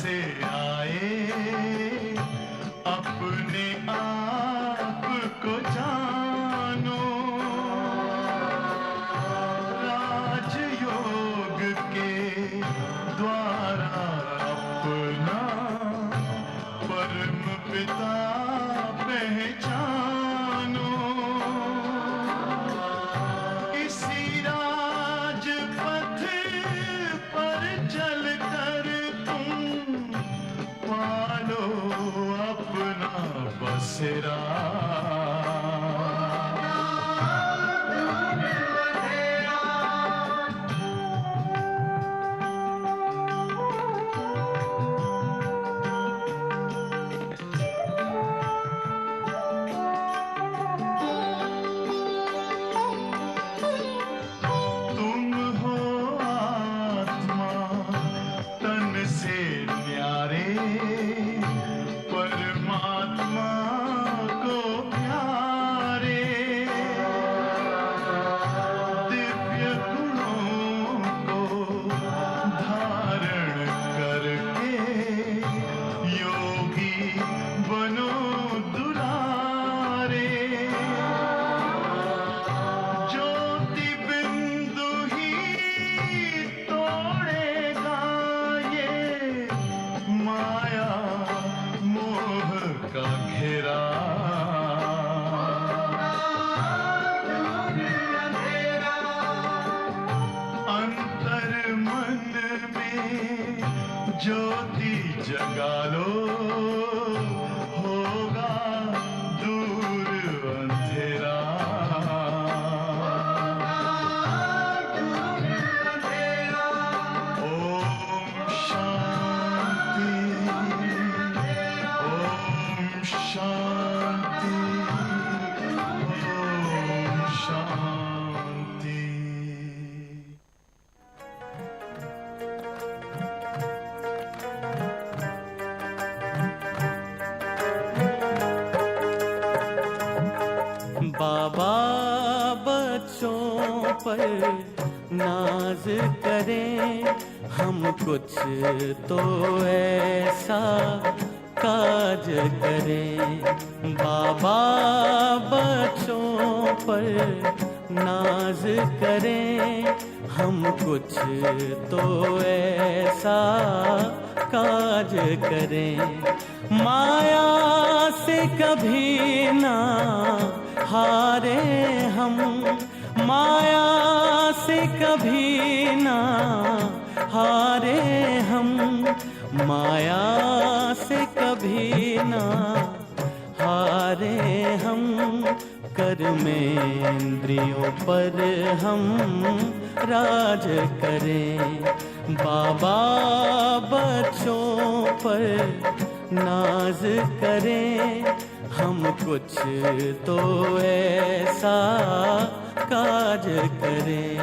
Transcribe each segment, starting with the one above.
से आए अपने आप को जानो, राजयोग के द्वारा अपना परम पिता पहचानो। इसी राजपथ पर चलकर तुम पालो अपना बसेरा। ज्योति जगा लो, होगा दूर अंधेरा। ओम शांति, ओम शांति, ओम शांति। बाबा बच्चों पर नाज करें, हम कुछ तो ऐसा काज करें। बाबा बच्चों पर नाज करें, हम कुछ तो ऐसा काज करें। माया से कभी ना हारे हम, माया से कभी ना हारे हम, माया से कभी ना हारे हम। कर्मेंद्रियों पर हम राज करें, बाबा बच्चों पर नाज करें, हम कुछ तो ऐसा काज करें।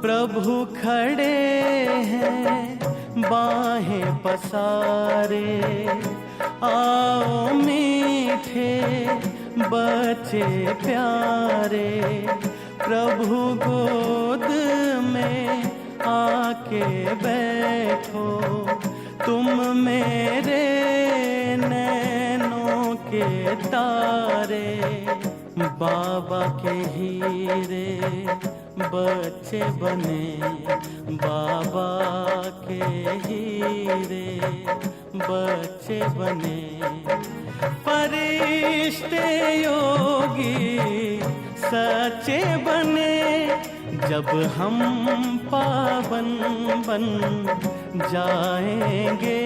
प्रभु खड़े हैं बाहें पसारे, आओ मीठे बच्चे प्यारे। प्रभु गोद में आके बैठो, तुम मेरे नैनों के तारे। बाबा के हीरे बच्चे बने, बाबा के हीरे बच्चे बने। फरिश्ते योगी सच्चे बने, जब हम पावन बन जाएंगे,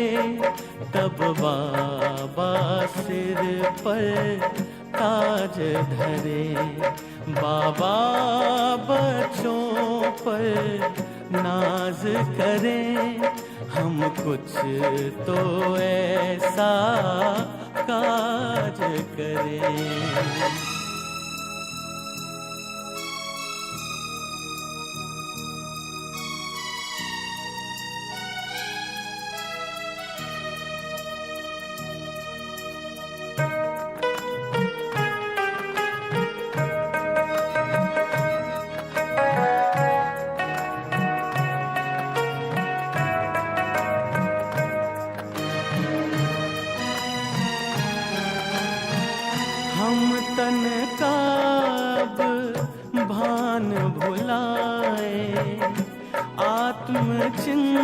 तब बाबा सिर पर ताज धरे। बाबा बच्चों पर नाज करें, हम कुछ तो ऐसा काज करें। हम तन का अब भान भुलाए, आत्मचिंतन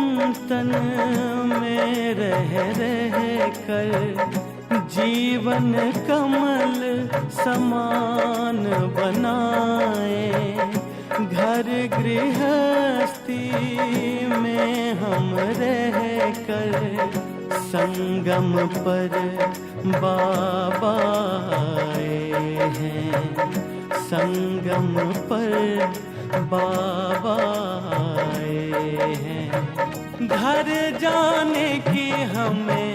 में रह कर जीवन कमल समान बनाए। घर गृहस्थी में हम रह कर संगम पर बाबा आए हैं, संगम पर बाबा आए हैं। घर जाने की हमें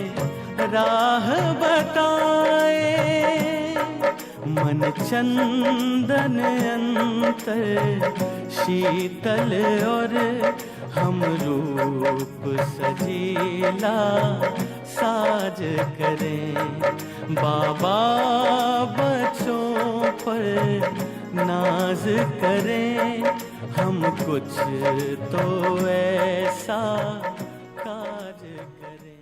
राह बताए, मन चंदन अंतर शीतल और हम रूप सजीला साज करें। बाबा बच्चों पर नाज करें, हम कुछ तो ऐसा काज करें।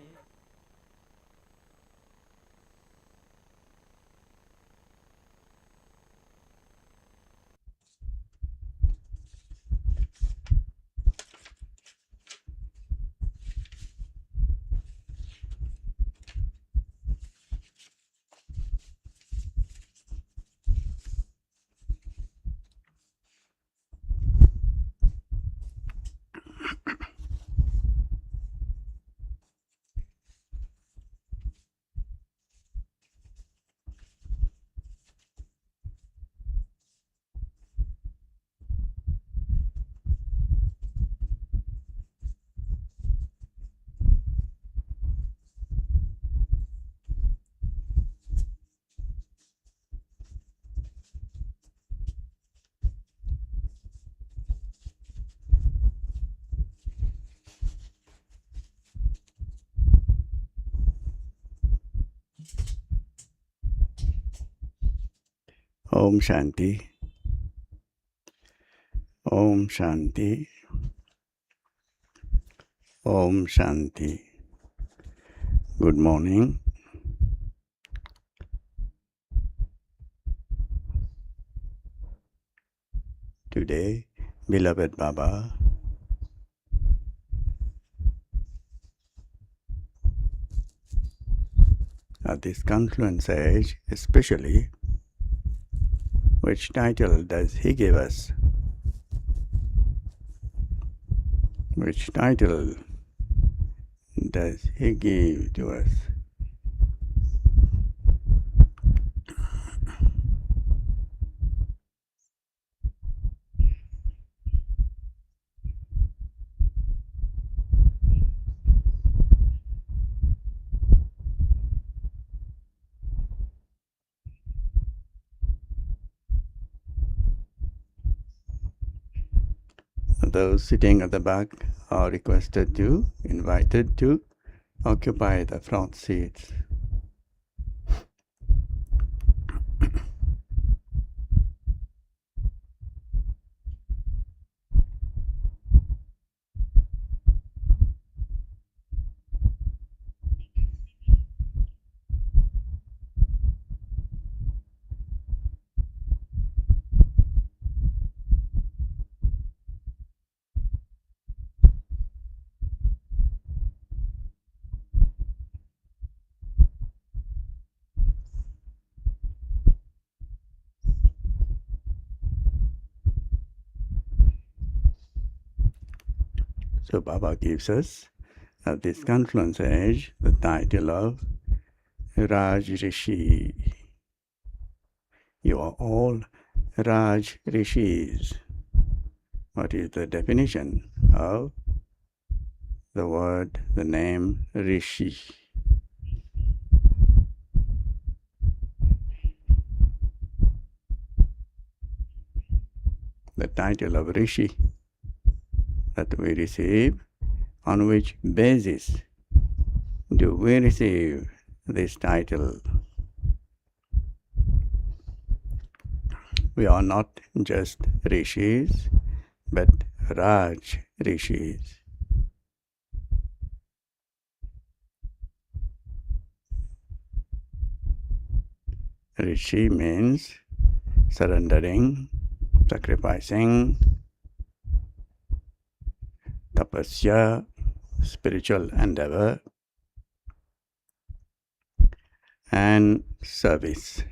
Om Shanti. Om Shanti. Om Shanti. Good morning. Today, beloved Baba, at this confluence age especially, which title does he give us? Which title does he give to us? Those sitting at the back are invited to occupy the front seats. So Baba gives us, at this confluence age, the title of Raj Rishi. You are all Raj Rishis. What is the definition of the word, the name Rishi? the title of Rishi that we receive. On which basis do we receive this title? We are not just Rishis, but Raj Rishis. Rishi means surrendering, sacrificing, tapasya, spiritual endeavor, and service.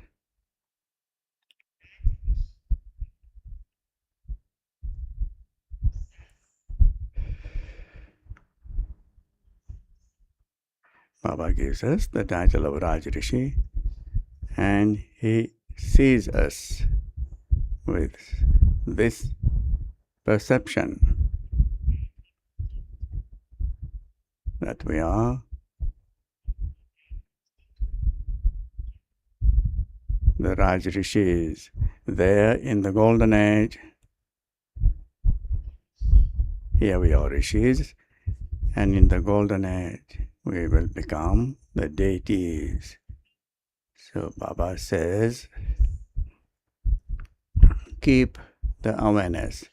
Baba gives us the title of Raj Rishi, and he sees us with this perception that we are the Raj Rishis there in the golden age. Here we are Rishis, and in the golden age we will become the deities. So Baba says, keep the awareness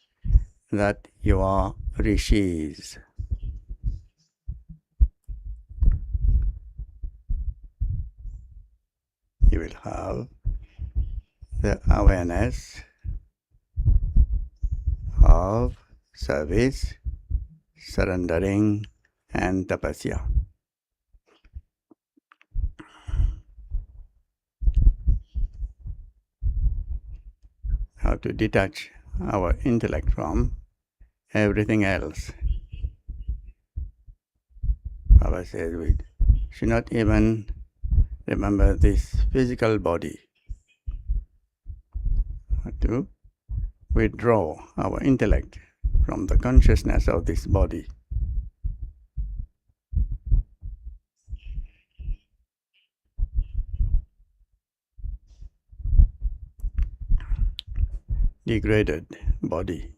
that you are Rishis. You will have the awareness of service, surrendering, and tapasya. How to detach our intellect from everything else. Baba says we should not even remember this physical body. To withdraw our intellect from the consciousness of this body. Degraded body.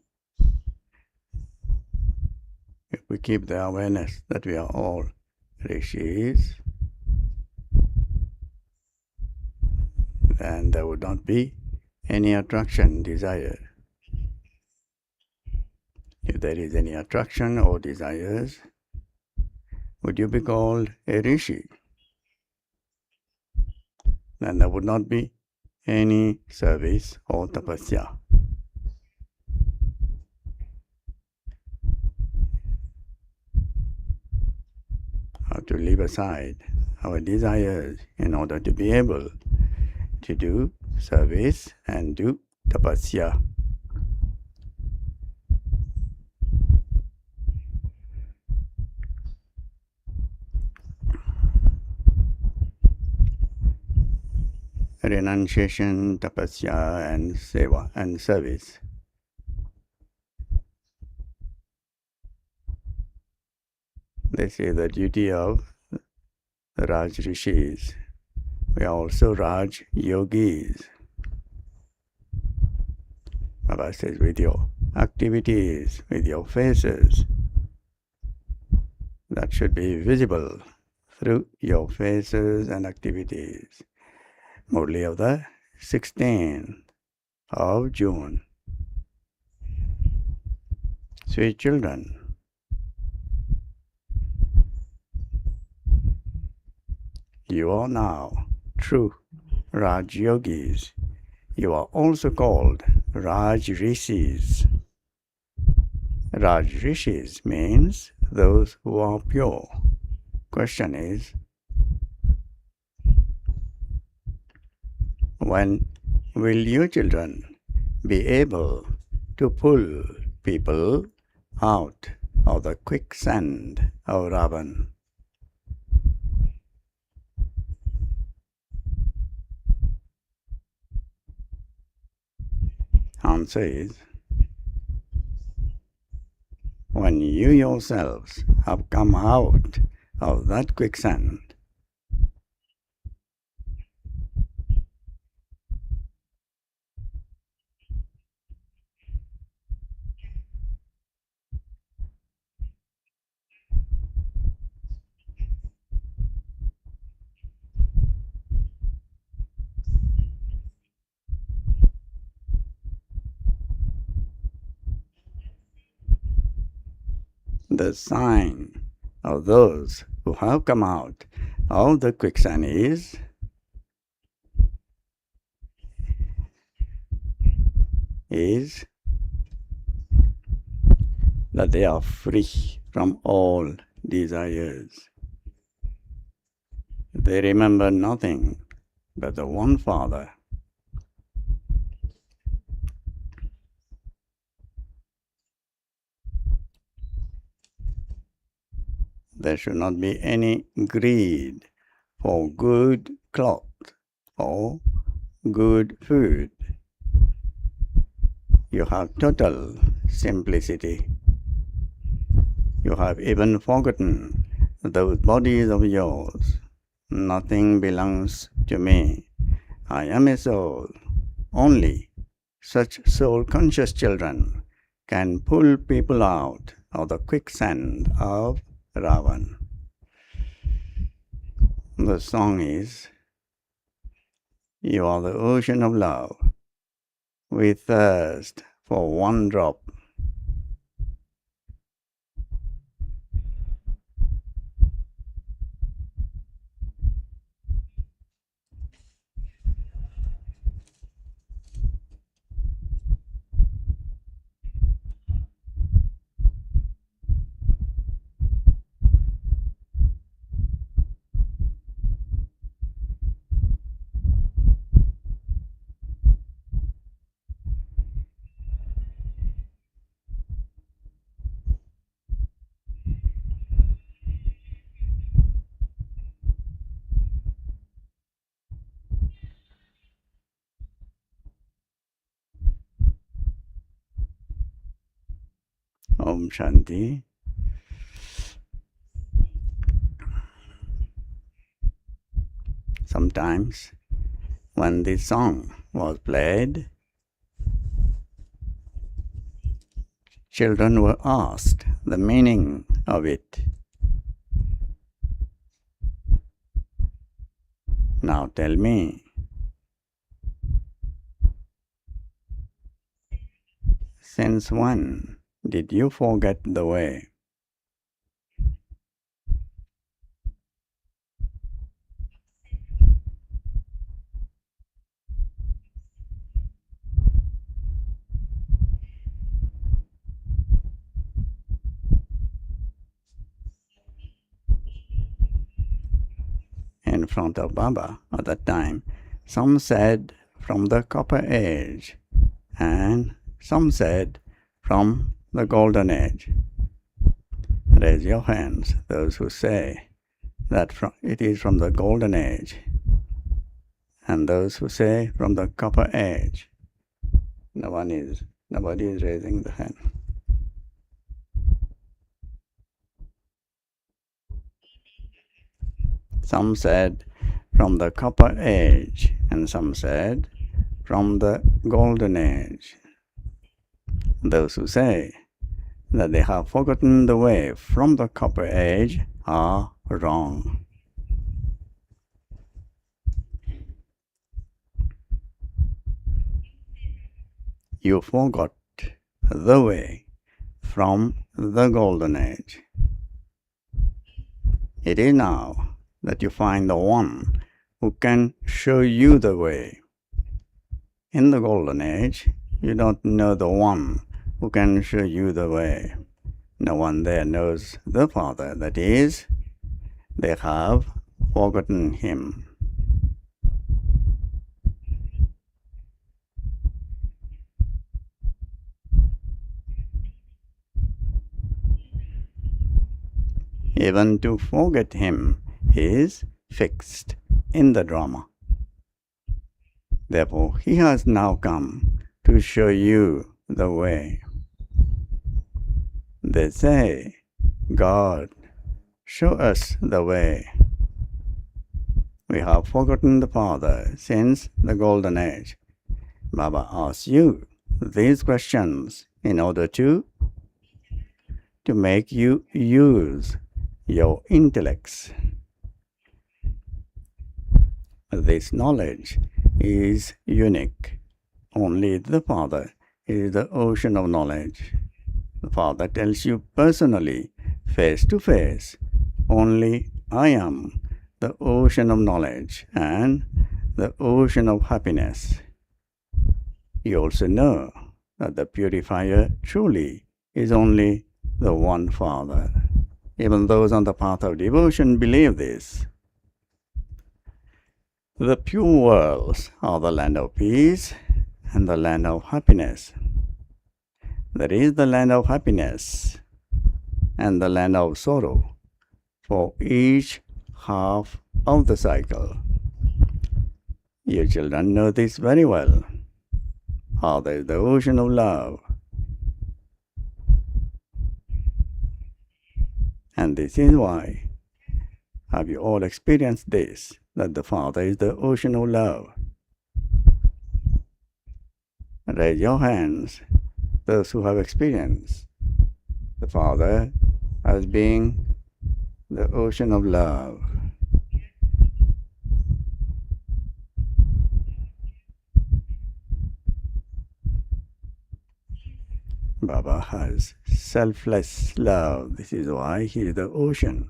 If we keep the awareness that we are all Rishis, then there would not be any attraction, desire. If there is any attraction or desires, would you be called a Rishi? Then there would not be any service or tapasya. How to leave aside our desires in order to be able to do service and do tapasya. Renunciation, tapasya, and seva and service. This is the duty of the Raj Rishis. We are also Raj Yogis. Baba says, with your activities, with your faces, that should be visible through your faces and activities. Murli of the 16th of June. Sweet children, you are now true Raj Yogis. You are also called Raj Rishis. Raj Rishis means those who are pure. Question is, when will you children be able to pull people out of the quicksand of Ravan? Answer is, when you yourselves have come out of that quicksand, The sign of those who have come out of the quicksand is that they are free from all desires. They remember nothing but the one Father. There should not be any greed for good cloth or good food. You have total simplicity. You have even forgotten those bodies of yours. Nothing belongs to me. I am a soul. Only such soul-conscious children can pull people out of the quicksand of Ravan. The song is, you are the ocean of love. We thirst for one drop. Om Shanti. Sometimes when this song was played, children were asked the meaning of it. Now tell me, since when did you forget the way? In front of Baba at that time, some said from the copper age, and some said from the golden age. Raise your hands, those who say that it is from the golden age, and those who say from the copper age. Nobody is raising the hand. Some said from the copper age, and some said from the golden age. Those who say that they have forgotten the way from the copper age are wrong. You forgot the way from the golden age. It is now that you find the one who can show you the way. In the golden age, you don't know the one who can show you the way. No one there knows the Father. That is, they have forgotten Him. Even to forget Him is fixed in the drama. Therefore, He has now come to show you the way. They say, God, show us the way. We have forgotten the Father since the golden age. Baba asks you these questions in order to make you use your intellects. This knowledge is unique. Only the Father is the ocean of knowledge. The Father tells you personally face to face. Only I am the ocean of knowledge and the ocean of happiness. You also know that the purifier truly is only the one Father. Even those on the path of devotion believe this. The pure worlds are the land of peace and the land of happiness. There is the land of happiness and the land of sorrow for each half of the cycle. You children know this very well. Father is the ocean of love. And this is why have you all experienced this, that the Father is the ocean of love? Raise your hands, those who have experienced the Father as being the ocean of love. Baba has selfless love. This is why he is the ocean.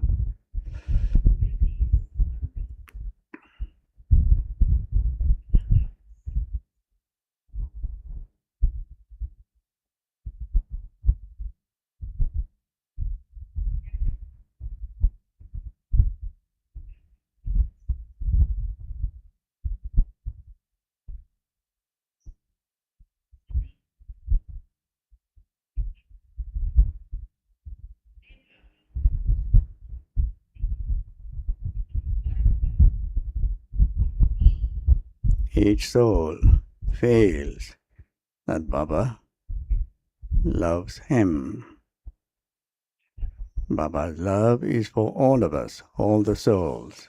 Each soul feels that Baba loves him. Baba's love is for all of us, all the souls.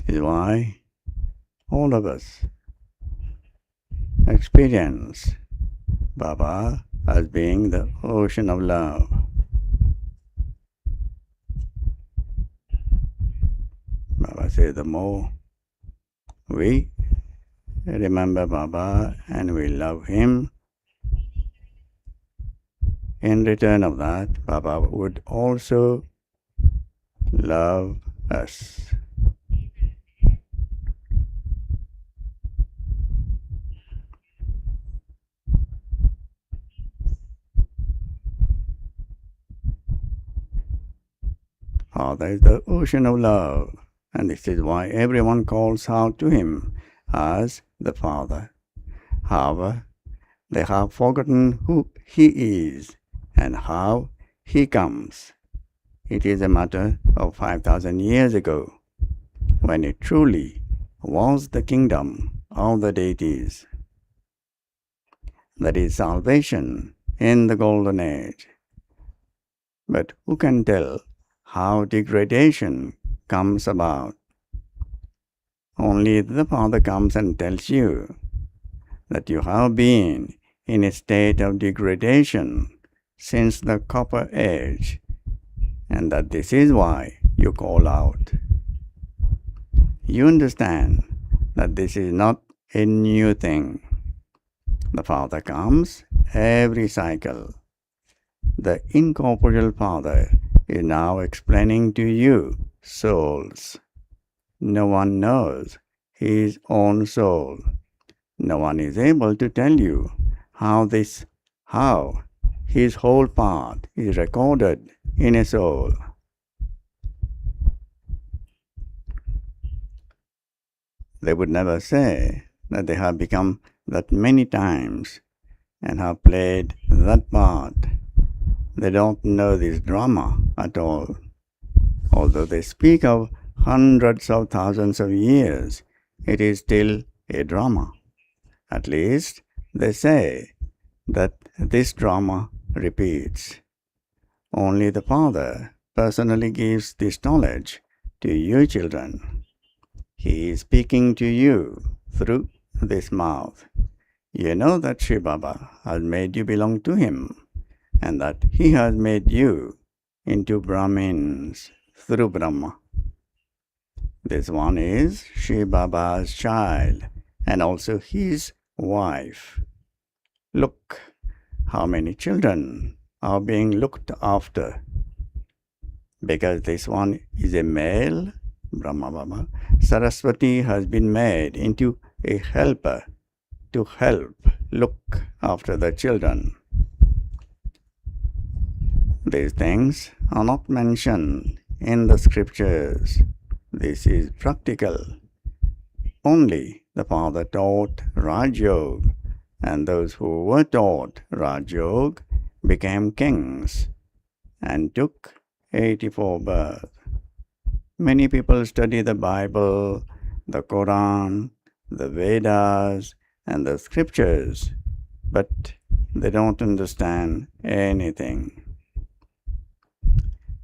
This is why all of us experience Baba as being the ocean of love. Baba says the more we remember Baba and we love him, in return of that, Baba would also love us. Father is the ocean of love, and this is why everyone calls out to him as the Father. However, they have forgotten who he is and how he comes. It is a matter of 5,000 years ago, when it truly was the kingdom of the deities. That is salvation in the golden age. But who can tell how degradation comes about? Only the Father comes and tells you that you have been in a state of degradation since the copper age, and that this is why you call out. You understand that this is not a new thing. The Father comes every cycle. The incorporeal Father is now explaining to you, souls. No one knows his own soul. No one is able to tell you how his whole path is recorded in a soul. They would never say that they have become that many times and have played that part. They don't know this drama at all. Although they speak of hundreds of thousands of years, it is still a drama. At least they say that this drama repeats. Only the Father personally gives this knowledge to you children. He is speaking to you through this mouth. You know that Shri Baba has made you belong to him, and that he has made you into Brahmins through Brahma. This one is Shri Baba's child and also his wife. Look how many children are being looked after. Because this one is a male, Brahma Baba, Saraswati has been made into a helper to help look after the children. These things are not mentioned in the scriptures. This is practical. Only the Father taught Raj Yoga, and those who were taught Raj Yoga became kings and took 84 births. Many people study the Bible, the Quran, the Vedas, and the scriptures, but they don't understand anything.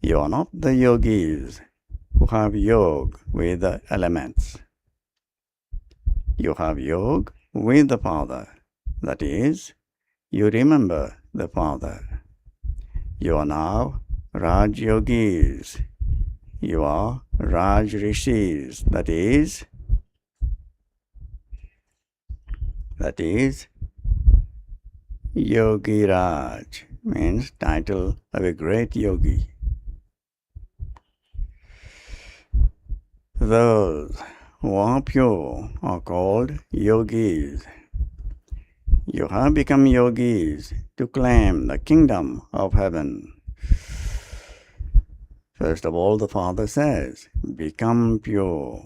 You are not the yogis who have yoga with the elements. You have yoga with the Father. That is, you remember the Father. You are now Raj Yogis. You are Raj Rishis. That is Yogi Raj, means title of a great yogi. Those who are pure are called yogis. You have become yogis to claim the kingdom of heaven. First of all, the Father says, become pure.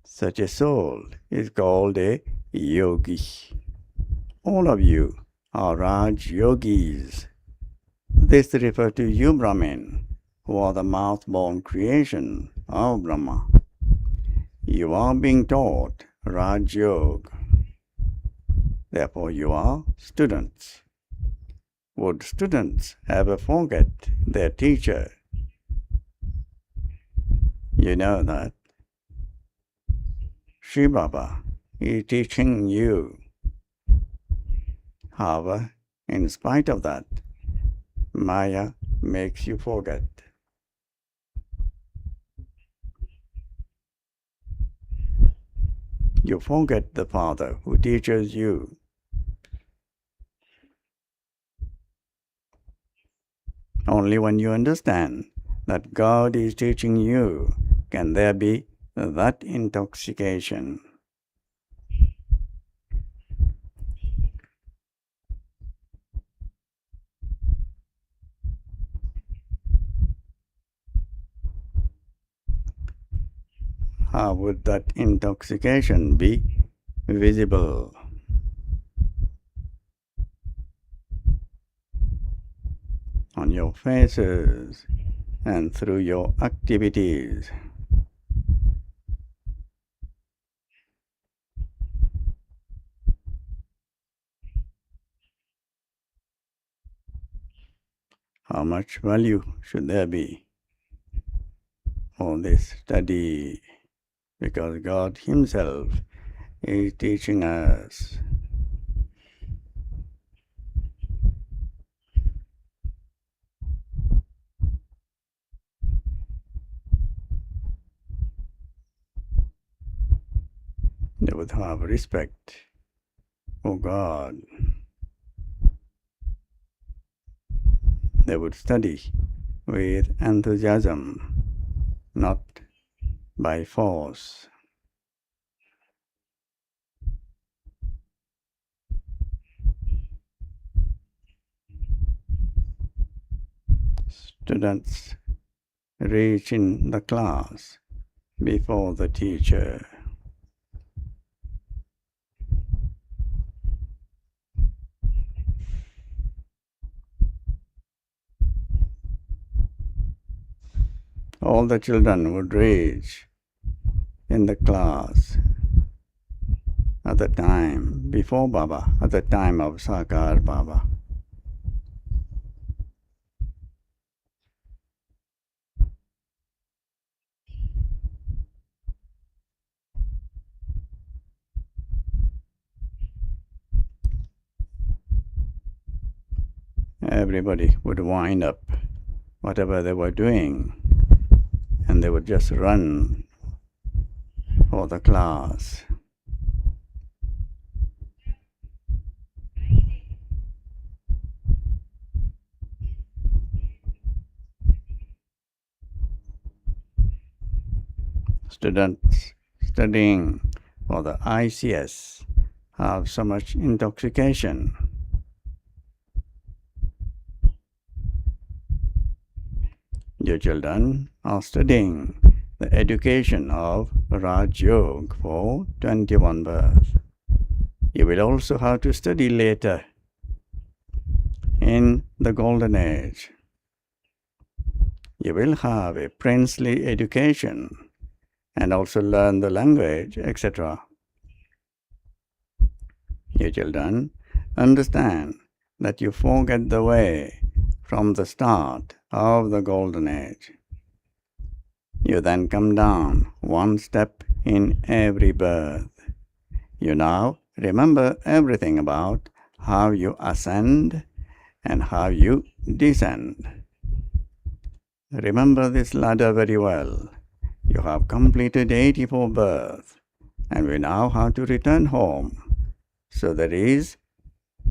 Such a soul is called a yogi. All of you are Raj Yogis. This refers to you, Brahmin, who are the mouth-born creation of Brahma. You are being taught Raj Yoga. Therefore, you are students. Would students ever forget their teacher? You know that Shri Baba is teaching you. However, in spite of that, Maya makes you forget. You forget the Father who teaches you. Only when you understand that God is teaching you can there be that intoxication. How would that intoxication be visible? On your faces and through your activities. How much value should there be for this study? Because God Himself is teaching us. They would have respect for God. They would study with enthusiasm, not by force. Students reach in the class before the teacher. All the children would reach in the class at the time before Baba, at the time of Sakar Baba. Everybody would wind up whatever they were doing, and they would just run for the class. students studying for the ICS have so much intoxication. You children are studying the education of Raj Yoga for 21 births. You will also have to study later in the Golden Age. You will have a princely education and also learn the language, etc. You children understand that you forget the way from the start of the Golden Age. You then come down one step in every birth. You now remember everything about how you ascend and how you descend. Remember this ladder very well. You have completed 84 births and we now have to return home. So there is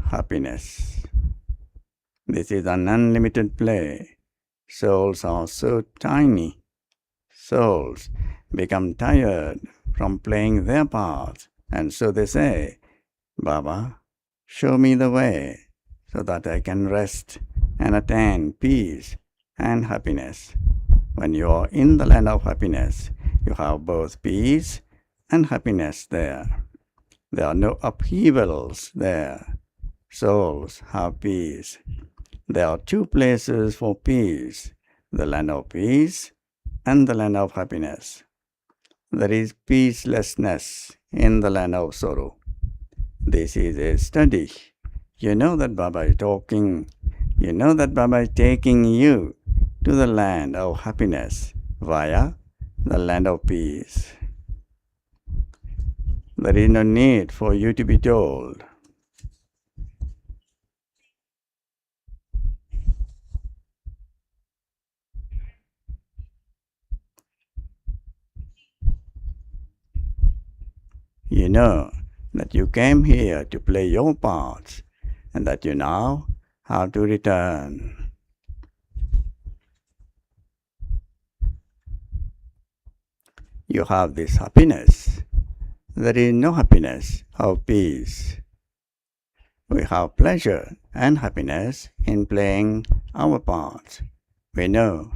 happiness. This is an unlimited play. Souls are so tiny. Souls become tired from playing their parts, and so they say, Baba, show me the way so that I can rest and attain peace and happiness. When you are in the land of happiness, you have both peace and happiness there. There are no upheavals there. Souls have peace. There are two places for peace, the land of peace and the land of happiness. There is peacelessness in the land of sorrow. This is a study. You know that Baba is talking. You know that Baba is taking you to the land of happiness via the land of peace. There is no need for you to be told. You know that you came here to play your parts and that you now have to return. You have this happiness. There is no happiness of peace. We have pleasure and happiness in playing our parts. We know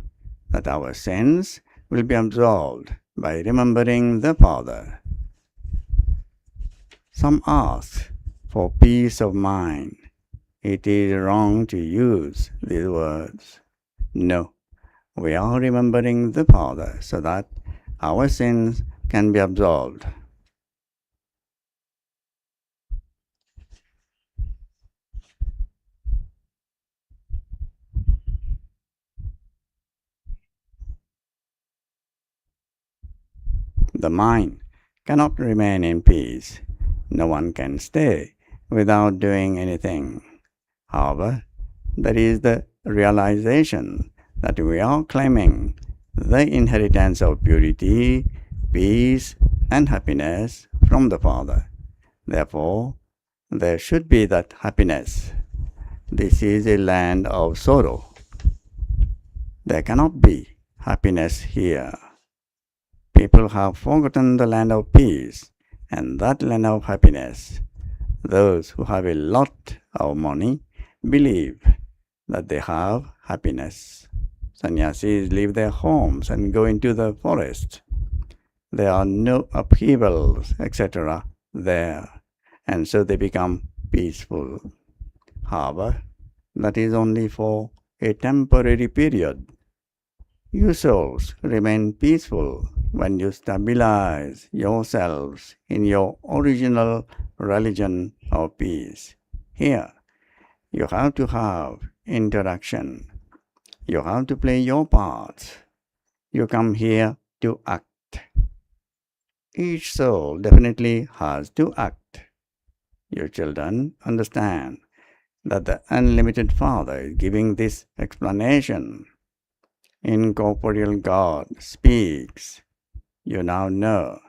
that our sins will be absolved by remembering the Father. Some ask for peace of mind. It is wrong to use these words. No, we are remembering the Father so that our sins can be absolved. The mind cannot remain in peace. No one can stay without doing anything. However, there is the realization that we are claiming the inheritance of purity, peace, and happiness from the Father. Therefore, there should be that happiness. This is a land of sorrow. There cannot be happiness here. People have forgotten the land of peace and that land of happiness. Those who have a lot of money believe that they have happiness. Sannyasis leave their homes and go into the forest. There are no upheavals, etc. there, and so they become peaceful. However, that is only for a temporary period. You souls remain peaceful when you stabilize yourselves in your original religion of peace. Here, you have to have interaction. You have to play your parts. You come here to act. Each soul definitely has to act. You children understand that the unlimited Father is giving this explanation. Incorporeal God speaks. You now know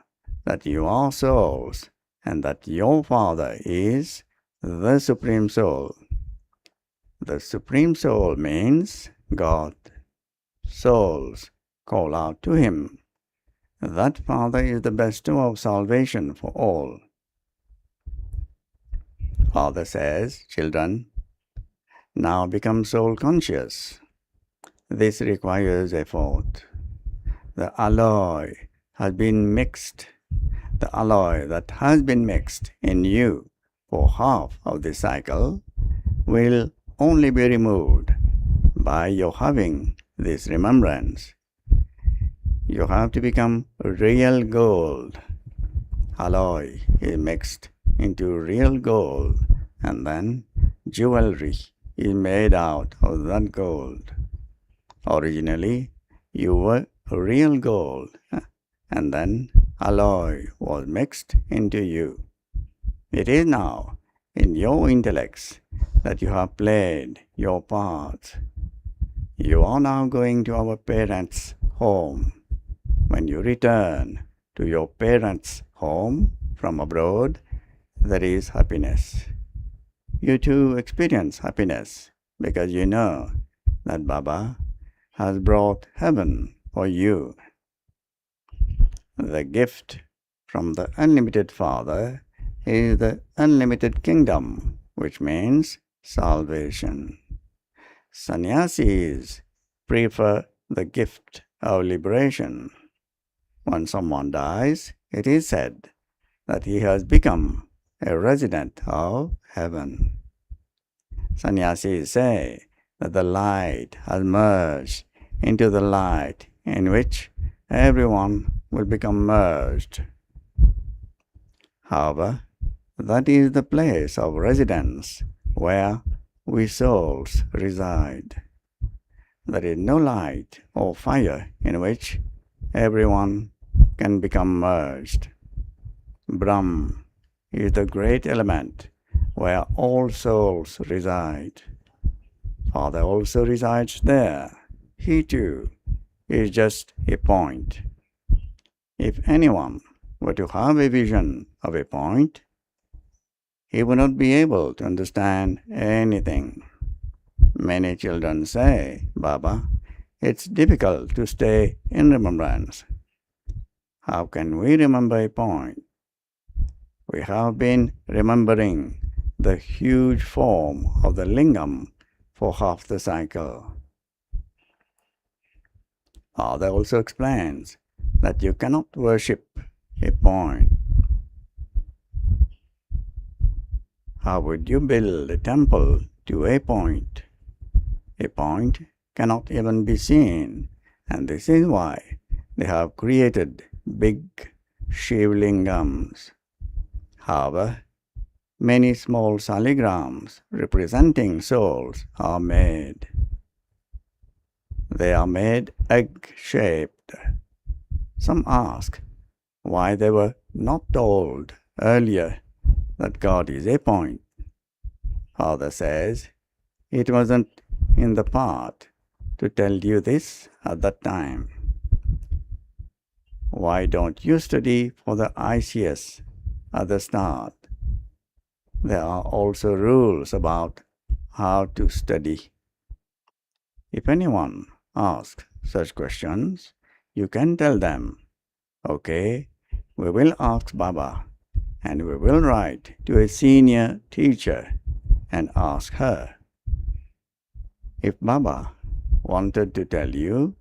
that you are souls and that your Father is the Supreme Soul. The Supreme Soul means God. Souls call out to Him. That Father is the bestower of salvation for all. Father says, children, now become soul conscious. This requires effort. The alloy has been mixed. The alloy that has been mixed in you for half of the cycle will only be removed by your having this remembrance. You have to become real gold. Alloy is mixed into real gold, and then jewelry is made out of that gold. Originally, you were real gold, and then alloy was mixed into you. It is now in your intellects that you have played your part. You are now going to our parents' home. When you return to your parents' home from abroad, there is happiness. You too experience happiness because you know that Baba has brought heaven for you. The gift from the unlimited Father is the unlimited kingdom, which means salvation. Sannyasis prefer the gift of liberation. When someone dies, it is said that he has become a resident of heaven. Sannyasis say that the light has merged into the light in which everyone will become merged. However, that is the place of residence where we souls reside. There is no light or fire in which everyone can become merged. Brahm is the great element where all souls reside. Father also resides there. He too is just a point. If anyone were to have a vision of a point, he would not be able to understand anything. Many children say, Baba, it's difficult to stay in remembrance. How can we remember a point? We have been remembering the huge form of the lingam for half the cycle. Father also explains that you cannot worship a point. How would you build a temple to a point? A point cannot even be seen, and this is why they have created big Shivlingams. However, many small saligrams representing souls are made. They are made egg-shaped. Some ask why they were not told earlier that God is a point. Father says, it wasn't in the part to tell you this at that time. Why don't you study for the ICS at the start? There are also rules about how to study. If anyone asks such questions, you can tell them, okay, we will ask Baba and we will write to a senior teacher and ask her. If Baba wanted to tell you,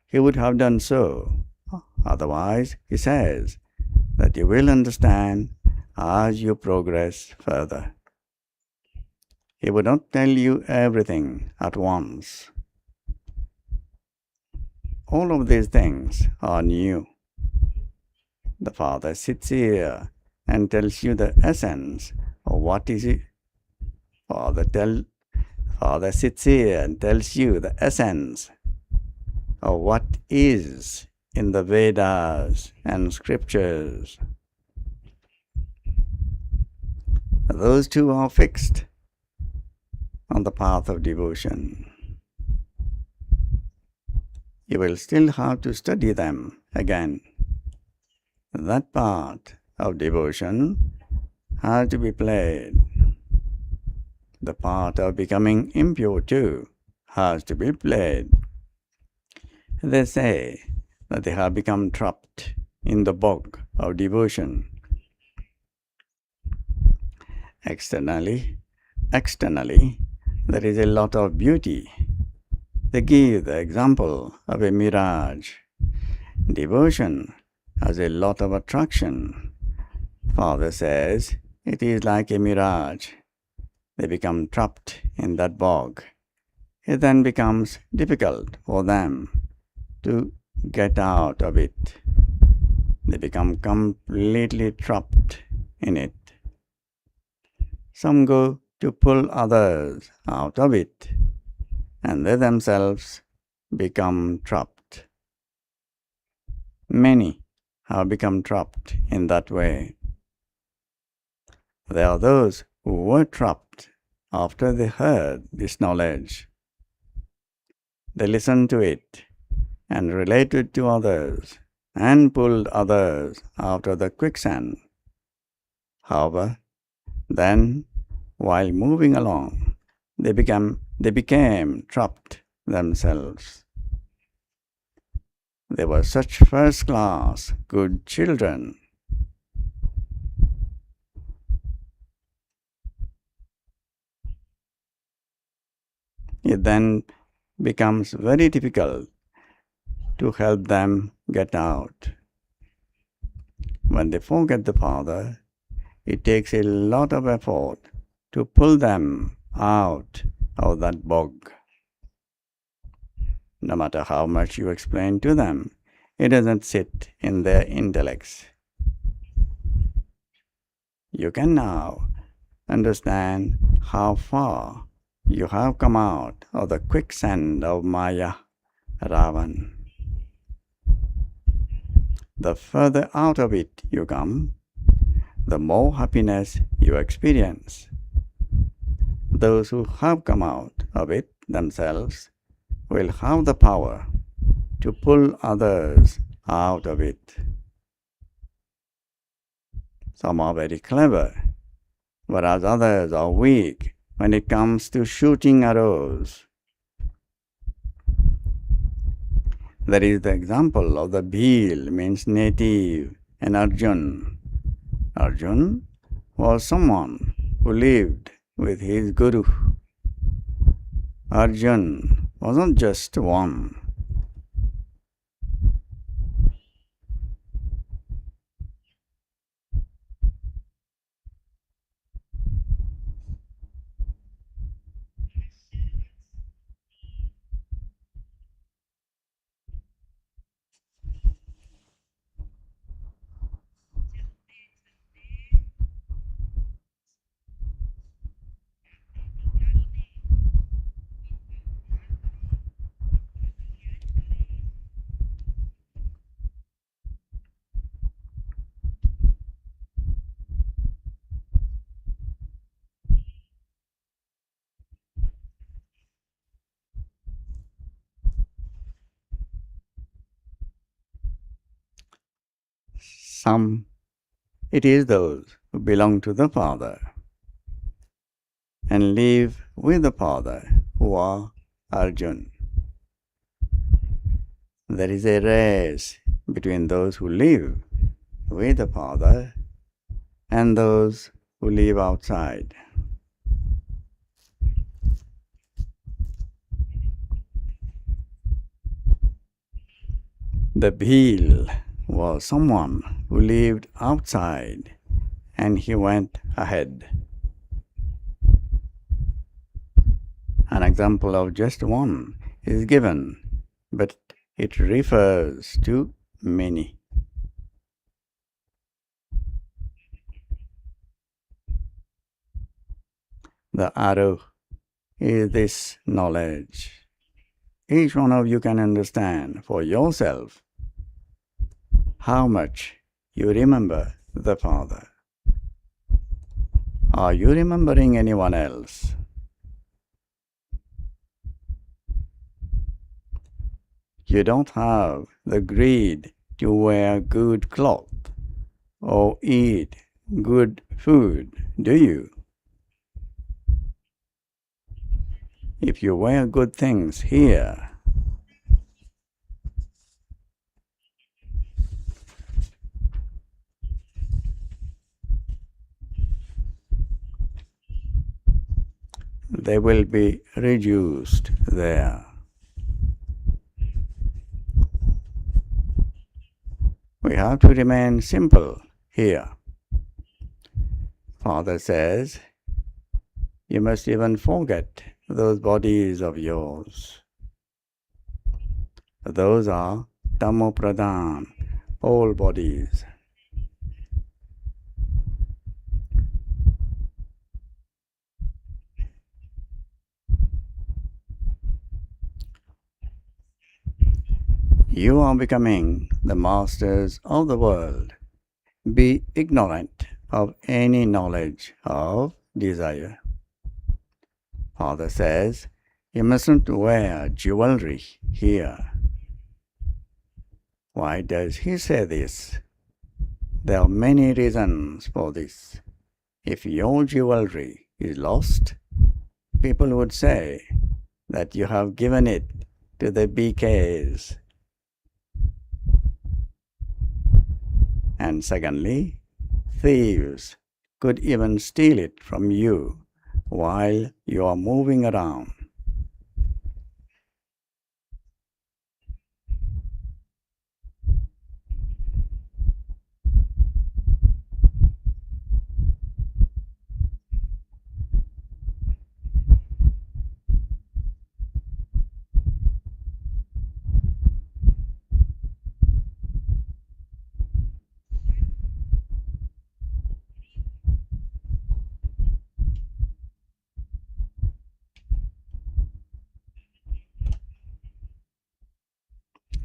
he would have done so. Otherwise, he says that you will understand as you progress further. He would not tell you everything at once. All of these things are new. The Father sits here and tells you the essence of what is it. Father sits here and tells you the essence of what is in the Vedas and scriptures. Those two are fixed on the path of devotion. You will still have to study them again. That part of devotion has to be played. The part of becoming impure too has to be played. They say that they have become trapped in the bog of devotion. Externally, there is a lot of beauty. They give the example of a mirage. Devotion has a lot of attraction. Father says it is like a mirage. They become trapped in that bog. It then becomes difficult for them to get out of it. They become completely trapped in it. Some go to pull others out of it, and they themselves become trapped. Many have become trapped in that way. There are those who were trapped after they heard this knowledge. They listened to it and related to others and pulled others out of the quicksand. However, then, while moving along, they became trapped themselves. They were such first-class, good children. It then becomes very difficult to help them get out. When they forget the Father, it takes a lot of effort to pull them out of that bog. No matter how much you explain to them, it doesn't sit in their intellects. You can now understand how far you have come out of the quicksand of Maya, Ravan. The further out of it you come, the more happiness you experience. Those who have come out of it themselves will have the power to pull others out of it. Some are very clever, whereas others are weak when it comes to shooting arrows. There is the example of the Bhil, means native, and Arjun. Arjun was someone who lived with his Guru. Arjun wasn't just one. It is those who belong to the Father and live with the Father who are Arjun. There is a race between those who live with the Father and those who live outside. The Bhil was someone who lived outside, and he went ahead. An example of just one is given, but it refers to many. The arrow is this knowledge. Each one of you can understand for yourself how much you remember the Father. Are you remembering anyone else? You don't have the greed to wear good cloth or eat good food, do you? If you wear good things here, they will be reduced there. We have to remain simple here. Father says, you must even forget those bodies of yours. Those are Tamopradhan, all bodies. You are becoming the masters of the world. Be ignorant of any knowledge of desire. Father says, you mustn't wear jewelry here. Why does he say this? There are many reasons for this. If your jewelry is lost, people would say that you have given it to the BKs. And secondly, thieves could even steal it from you while you are moving around.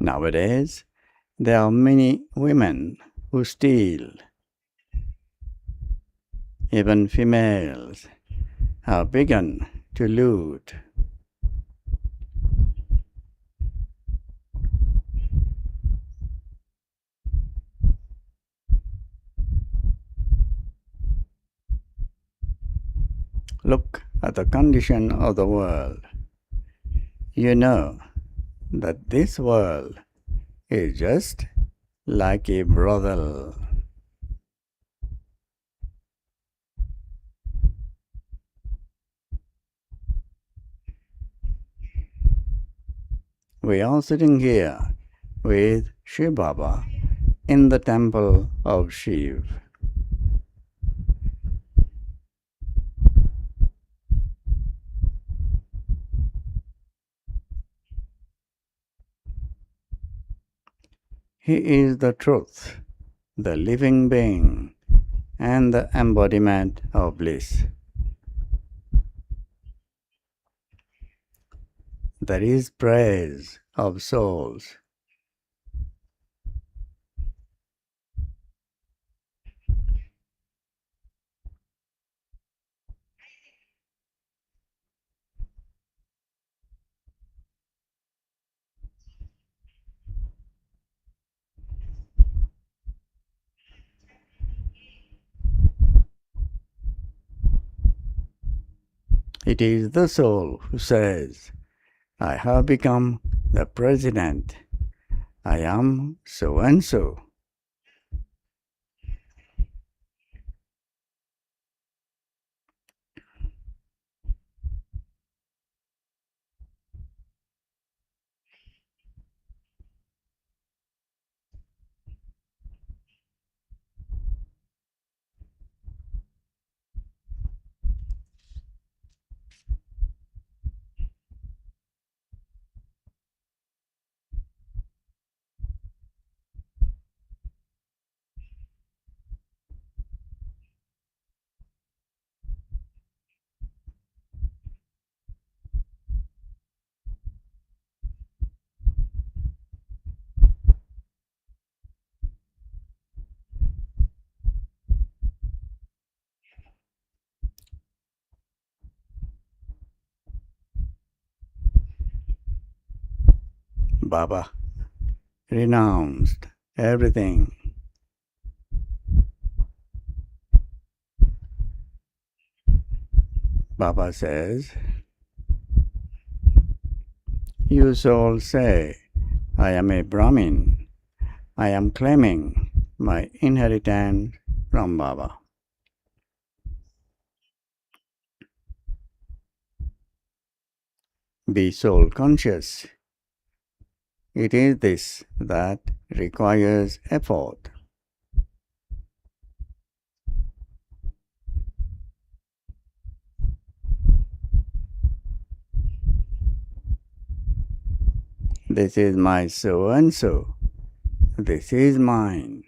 Nowadays, there are many women who steal. Even females have begun to loot. Look at the condition of the world. You know that this world is just like a brothel. We are sitting here with Shiv Baba in the temple of Shiv. He is the truth, the living being, and the embodiment of bliss. There is praise of souls. It is the soul who says, I have become the president. I am so and so. Baba renounced everything. Baba says, you souls say, I am a Brahmin. I am claiming my inheritance from Baba. Be soul conscious. It is this that requires effort. This is my so and so. This is mine.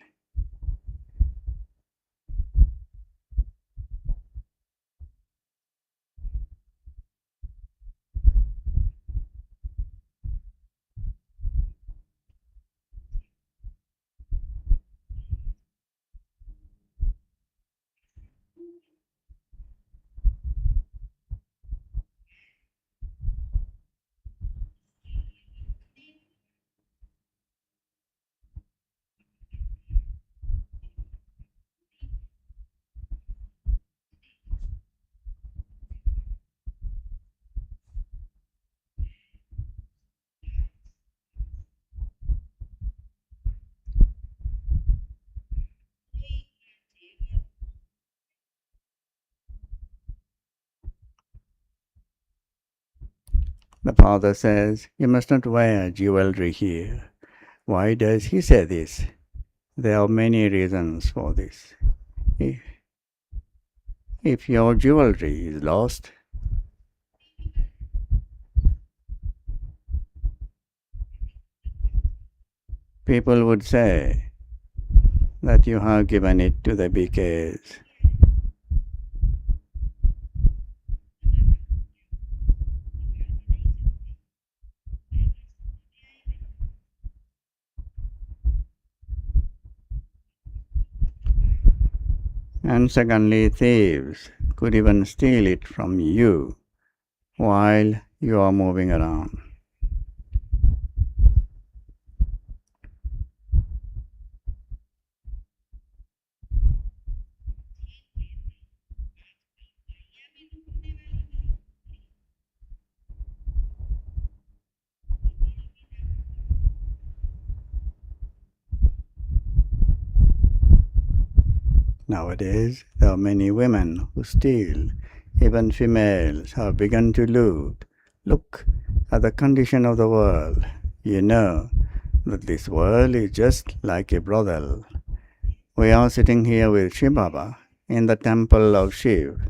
The father says, you must not wear jewelry here. Why does he say this? There are many reasons for this. If your jewelry is lost, people would say that you have given it to the BKs. And secondly, thieves could even steal it from you while you are moving around. Nowadays, there are many women who steal. Even females have begun to loot. Look at the condition of the world. You know that this world is just like a brothel. We are sitting here with Shiv Baba in the temple of Shiv.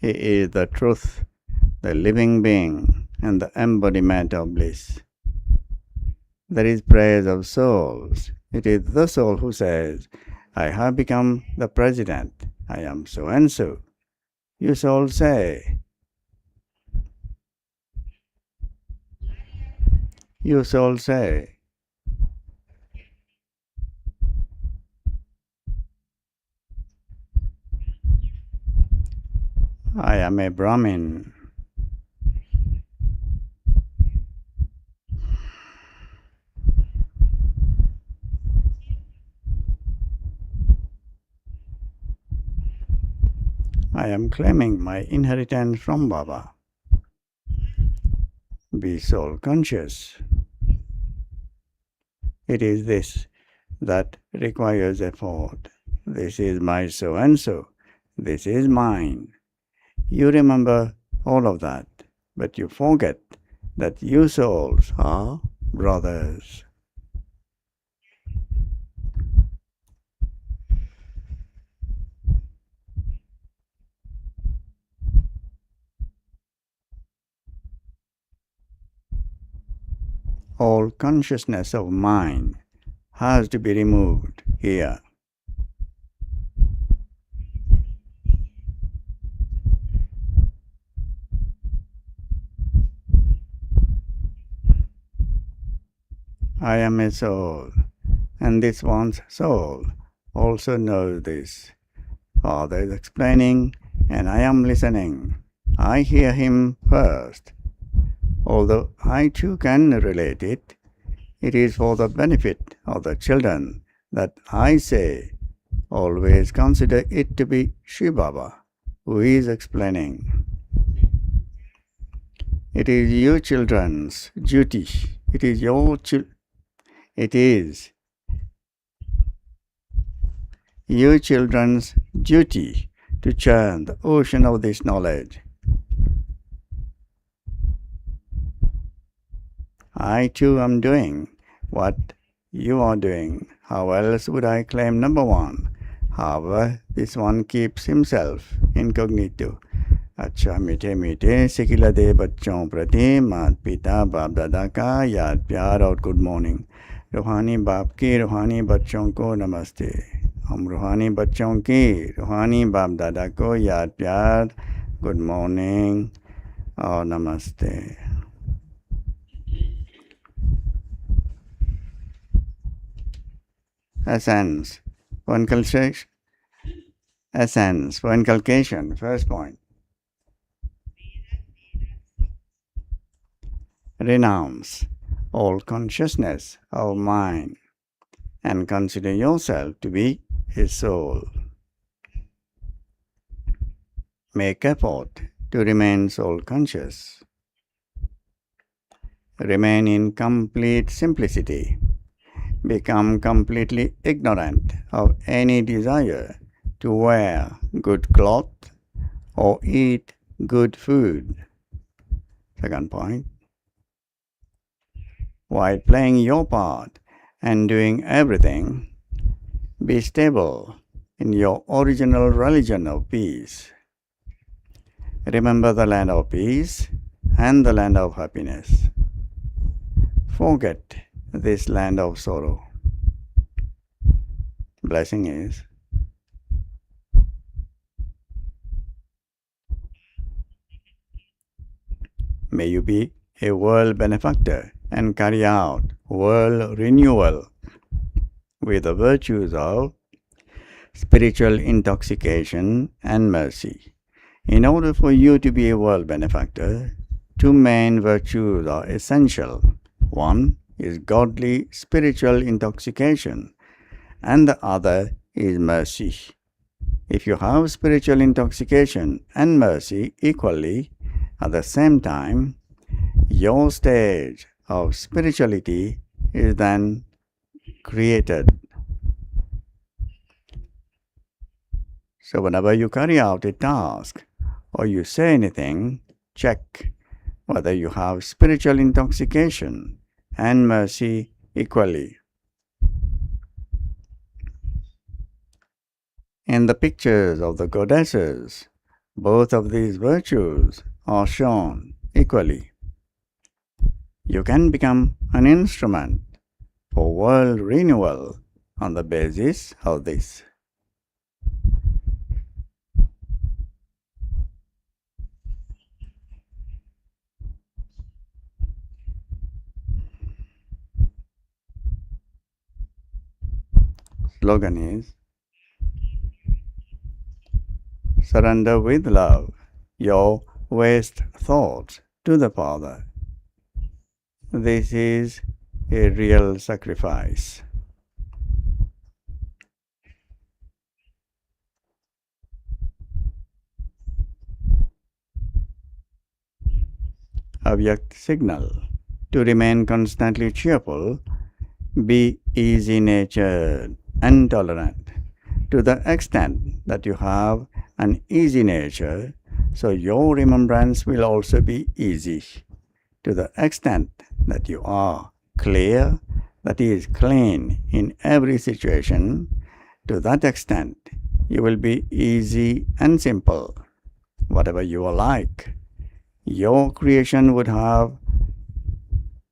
He is the truth, the living being, and the embodiment of bliss. There is praise of souls. It is the soul who says, I have become the president. I am so and so. You souls say, I am a Brahmin. I am claiming my inheritance from Baba. Be soul conscious. It is this that requires effort. This is my so and so. This is mine. You remember all of that, but you forget that you souls are brothers. All consciousness of mind has to be removed here. I am a soul, and this one's soul also knows this. Father is explaining, and I am listening. I hear him first. Although I too can relate it, it is for the benefit of the children that I say, always consider it to be Shiv Baba who is explaining. It is you children's duty. It is your it is you children's duty to churn the ocean of this knowledge. I too am doing what you are doing. How else would I claim number one? However, this one keeps himself incognito. अच्छा मीठे मीठे सिकिलदे बच्चों प्रति माता पिता बाप दादा का याद प्यार और गुड मॉर्निंग। रूहानी बाप की रूहानी बच्चों को नमस्ते। हम रूहानी बच्चों की रूहानी बाप दादा को याद प्यार, गुड मॉर्निंग और नमस्ते। Essence for inculcation. First point. Renounce all consciousness of mind and consider yourself to be a soul. Make effort to remain soul conscious. Remain in complete simplicity. Become completely ignorant of any desire to wear good cloth or eat good food. Second point. While playing your part and doing everything, be stable in your original religion of peace. Remember the land of peace and the land of happiness. Forget this land of sorrow. Blessing is may you be a world benefactor and carry out world renewal with the virtues of spiritual intoxication and mercy. In order for you to be a world benefactor, two main virtues are essential. One is godly spiritual intoxication, and the other is mercy. If you have spiritual intoxication and mercy equally at the same time, your stage of spirituality is then created. So whenever you carry out a task or you say anything, check whether you have spiritual intoxication and mercy equally. In the pictures of the goddesses, both of these virtues are shown equally. You can become an instrument for world renewal on the basis of this. Slogan is surrender with love your waste thoughts to the Father. This is a real sacrifice. Avyakt signal. To remain constantly cheerful, be easy-natured and tolerant. To the extent that you have an easy nature, so your remembrance will also be easy. To the extent that you are clear, that is, clean in every situation, to that extent you will be easy and simple. Whatever you are like, your creation would have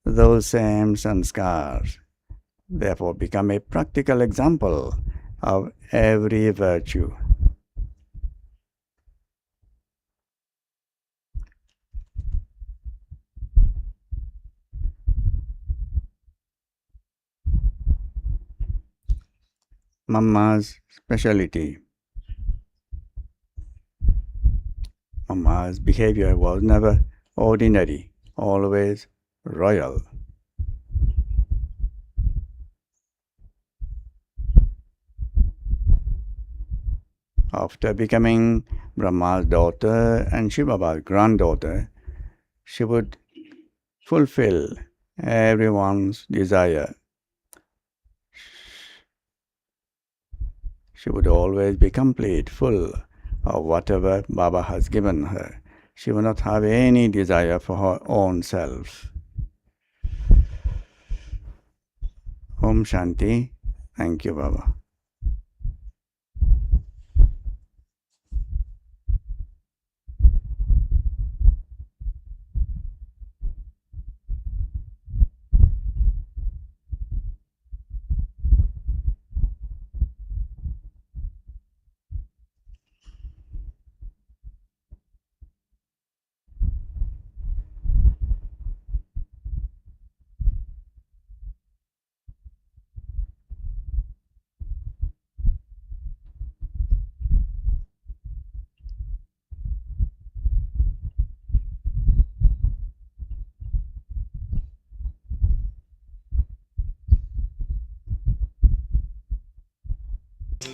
those same sanskars. Therefore, become a practical example of every virtue. Mamma's speciality. Mamma's behavior was never ordinary, always royal. After becoming Brahma's daughter and Shiva Baba's granddaughter, she would fulfill everyone's desire. She would always be complete, full of whatever Baba has given her. She would not have any desire for her own self. Om Shanti. Thank you, Baba.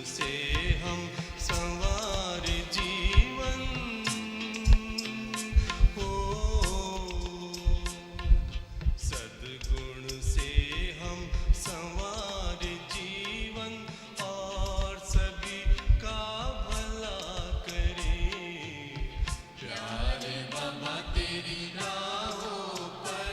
से हम संवार जीवन हो, सद्गुण से हम संवार जीवन और सभी का भला करें। प्यारे बाबा तेरी राहों पर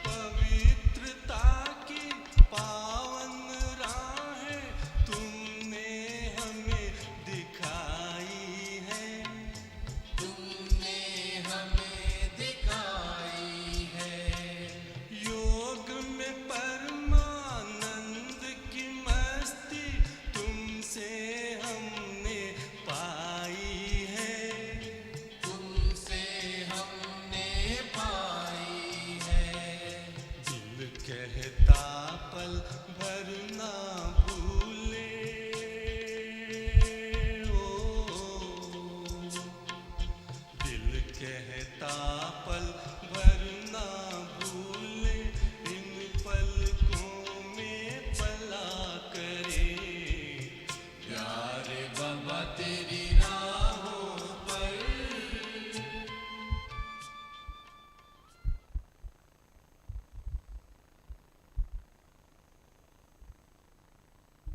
पवित्रता की पावन राहें तुमने हमें दिखाई है, तुमने हमें दिखाई है। योग में परमानंद की मस्ती तुमसे हमने पाई है, तुमसे हमने पाई है। दिल कहता पल भर ना भूले, ओ दिल कहता पल